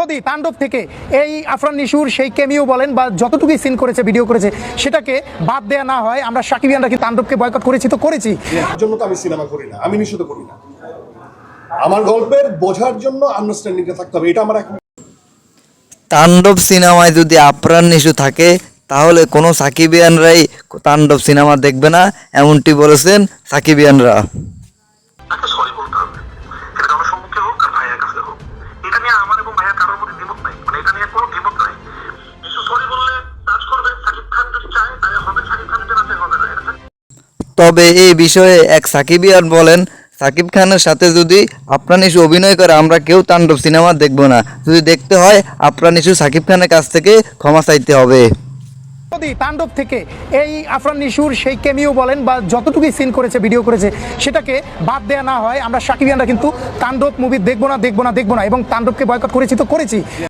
যদি তাণ্ডব থেকে এই আফরান নিশুর সেই কেমিও বলেন বা যতটুকুই সিন করেছে ভিডিও করেছে সেটাকে বাদ দেয়া না হয়, আমরা সাকিবিয়ানরা কি তাণ্ডবকে বয়কট করেছি তো করেছি। এর জন্য তো আমি সিনেমা করি না, আমি নিষেধ করি না। আমার গল্পের বোঝার জন্য আন্ডারস্ট্যান্ডিংটা থাকতে হবে, এটা আমার এখন। তাণ্ডব সিনেমায় যদি আফরান নিশু থাকে তাহলে কোনো সাকিবিয়ানরাই তাণ্ডব সিনেমা দেখবে না, এমনটি বলেছেন সাকিবিয়ানরা। তাকে সরি বলতে হবে, সেটা জনসম্মুখে হোক আর ভাইয়ের কাছে হোক। এটা নিয়ে আমার এবং ভাইয়ের কারোর মধ্যে দ্বিমত নাই, মানে এটা নিয়ে কোনো দ্বিমত নাই। কিছু সরি বললে কাজ করবে, সাকিব খান যদি চায় তাহলে হবে, সাকিব খান যদি না চায় হবে না। এটা তবে এই বিষয়ে এক সাকিবিয়ান বলেন, সাকিব খানের সাথে যদি আফরান নিশু অভিনয় করে আমরা কেউ তাণ্ডব সিনেমা দেখব না, যদি দেখতে হয় আফরান নিশু সাকিব খানের কাছ থেকে ক্ষমা চাইতে হবে। যদি তাণ্ডব থেকে এই আফরান নিশুর সেই কেমিও বলেন বা যতটুকুই সিন করেছে ভিডিও করেছে সেটাকে বাদ দেয়া না হয়, আমরা সাকিবিয়ানরা কিন্তু তাণ্ডব মুভি দেখবো না এবং তাণ্ডবকে বয়কট করেছি তো করেছি।